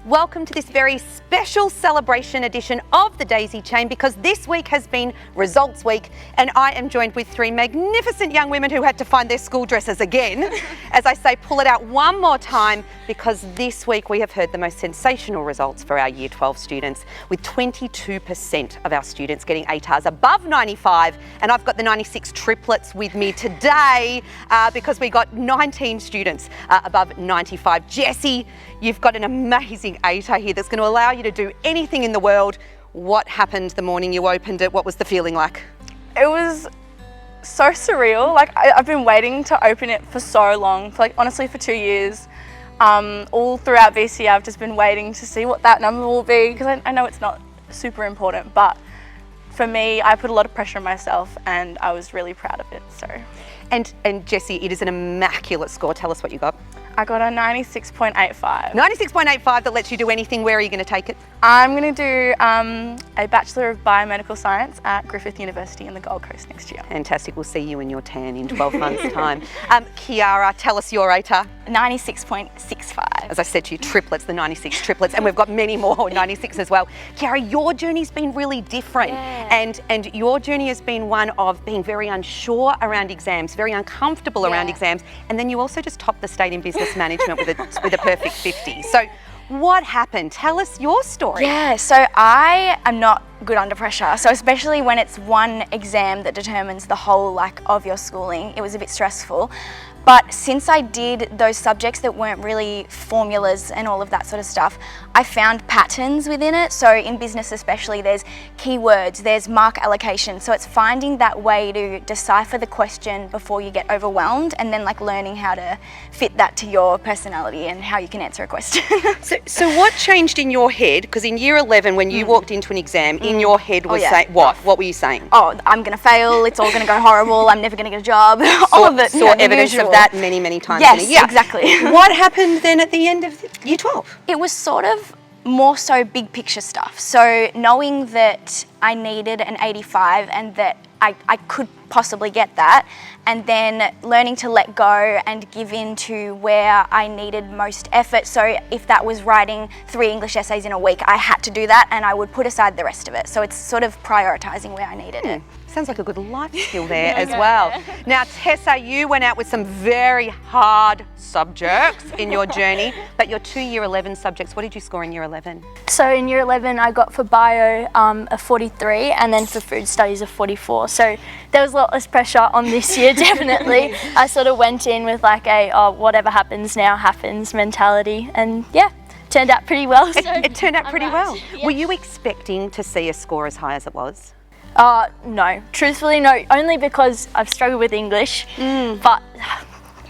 Welcome to this very special celebration edition of the Daisy Chain, because this week has been Results Week and I am joined with three magnificent young women who had to find their school dresses again. As I say, pull it out one more time, because this week we have heard the most sensational results for our Year 12 students, with 22% of our students getting ATARs above 95, and I've got the 96 triplets with me today because we got 19 students above 95. Jessie, you've got an amazing ATAR here that's going to allow you to do anything in the world. What happened the morning you opened it? What was the feeling like? It was so surreal. Like I've been waiting to open it for so long, honestly for 2 years. All throughout VC I've just been waiting to see what that number will be, because I know it's not super important, but for me I put a lot of pressure on myself and I was really proud of it. So. And Jessie, it is an immaculate score. Tell us what you got. I got a 96.85. 96.85 that lets you do anything. Where are you going to take it? I'm going to do a Bachelor of Biomedical Science at Griffith University in the Gold Coast next year. Fantastic. We'll see you in your tan in 12 months' time. Kiara, tell us your ATAR. 96.65. As I said to you, triplets, the 96 triplets, and we've got many more 96 as well. Kiara, your journey's been really different, and your journey has been one of being very unsure around exams, very uncomfortable around exams, and then you also just topped the state in business management with a perfect 50. So what happened? Tell us your story. Yeah, so I am not good under pressure. So especially when it's one exam that determines the whole of your schooling, it was a bit stressful. But since I did those subjects that weren't really formulas and all of that sort of stuff, I found patterns within it. So in business especially, there's keywords, there's mark allocation. So it's finding that way to decipher the question before you get overwhelmed, and then learning how to fit that to your personality and how you can answer a question. So what changed in your head? Because in year 11, when you walked into an exam, in your head was saying, what? What were you saying? Oh, I'm going to fail, it's all going to go horrible, I'm never going to get a job, all of it. Saw evidence of that many times yes, in a year. Exactly. What happened then at the end of year 12? It was sort of more so big picture stuff. So knowing that I needed an 85 and that I could possibly get that, and then learning to let go and give in to where I needed most effort. So if that was writing 3 English essays in a week, I had to do that and I would put aside the rest of it. So it's sort of prioritising where I needed it. Sounds like a good life skill there as well. Now, Tessa, you went out with some very hard subjects in your journey, but your 2 year 11 subjects, what did you score in year 11? So in year 11, I got for bio a 43, and then for food studies a 44. So there was a lot less pressure on this year, definitely. I sort of went in with whatever happens now happens mentality, and turned out pretty well. So it turned out pretty well. Yeah. Were you expecting to see a score as high as it was? No, truthfully no, only because I've struggled with English, but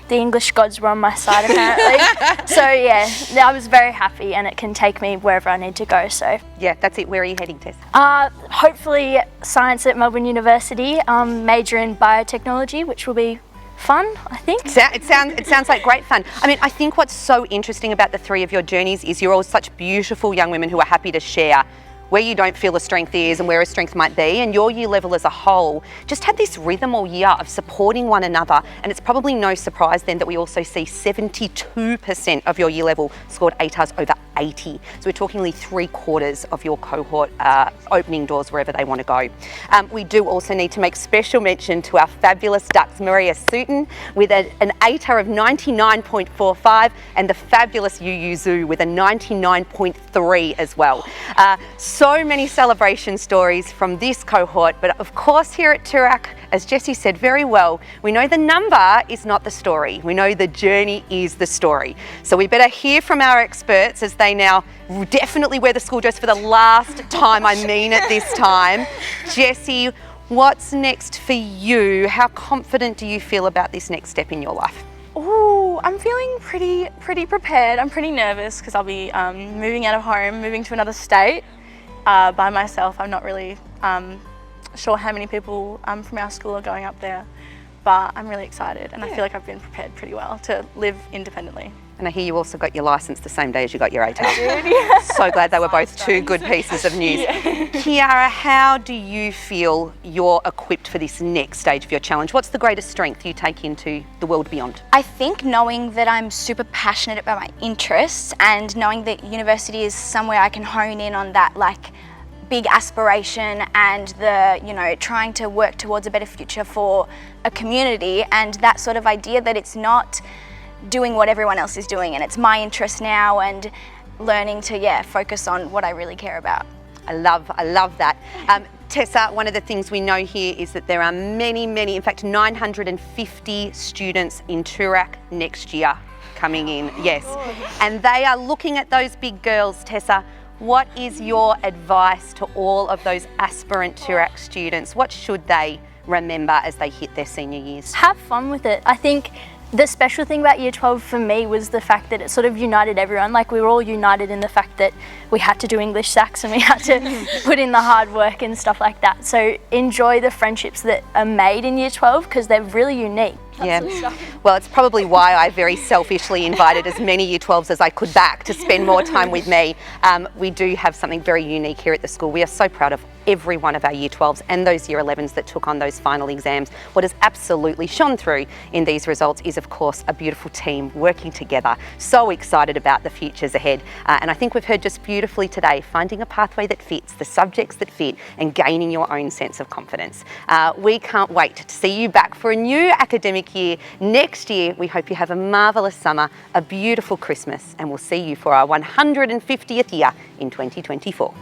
the English gods were on my side apparently. So I was very happy, and it can take me wherever I need to go. So yeah, that's it. Where are you heading, Tess? Hopefully science at Melbourne University, major in biotechnology, which will be fun, I think. It sounds like great fun. I mean, I think what's so interesting about the three of your journeys is you're all such beautiful young women who are happy to share where you don't feel a strength is and where a strength might be, and your year level as a whole just had this rhythm all year of supporting one another, and it's probably no surprise then that we also see 72% of your year level scored ATARs over 80. So we're talking nearly 3/4 of your cohort opening doors wherever they want to go. We do also need to make special mention to our fabulous Ducks, Maria Sutton with an ATAR of 99.45, and the fabulous Yu Zhu with a 99.3 as well. So many celebration stories from this cohort, but of course here at Toorak, as Jessie said very well, we know the number is not the story. We know the journey is the story. So we better hear from our experts as they now definitely wear the school dress for the last time. I mean it this time. Jessie, what's next for you? How confident do you feel about this next step in your life? Ooh, I'm feeling pretty prepared. I'm pretty nervous because I'll be moving out of home, moving to another state. By myself. I'm not really sure how many people from our school are going up there, but I'm really excited, and I feel like I've been prepared pretty well to live independently. And I hear you also got your licence the same day as you got your ATAR. So glad they were both two good pieces of news. Kiara, how do you feel you're equipped for this next stage of your challenge? What's the greatest strength you take into the world beyond? I think knowing that I'm super passionate about my interests and knowing that university is somewhere I can hone in on that like big aspiration and the, you know, trying to work towards a better future for a community, and that sort of idea that it's not doing what everyone else is doing and it's my interest now, and learning to focus on what I really care about. I love that. Tessa, one of the things we know here is that there are many, in fact 950 students in Toorak next year coming in, yes. And they are looking at those big girls. Tessa, what is your advice to all of those aspirant Toorak students? What should they remember as they hit their senior years? Have fun with it. I think the special thing about Year 12 for me was the fact that it sort of united everyone. Like, we were all united in the fact that we had to do English SACs and we had to put in the hard work and stuff like that. So enjoy the friendships that are made in Year 12 because they're really unique. Well, it's probably why I very selfishly invited as many Year 12s as I could back to spend more time with me. We do have something very unique here at the school. We are so proud of every one of our Year 12s and those Year 11s that took on those final exams. What has absolutely shone through in these results is, of course, a beautiful team working together. So excited about the futures ahead. And I think we've heard just beautifully today, finding a pathway that fits, the subjects that fit, and gaining your own sense of confidence. We can't wait to see you back for a new academic year next year. We hope you have a marvellous summer, a beautiful Christmas, and we'll see you for our 150th year in 2024.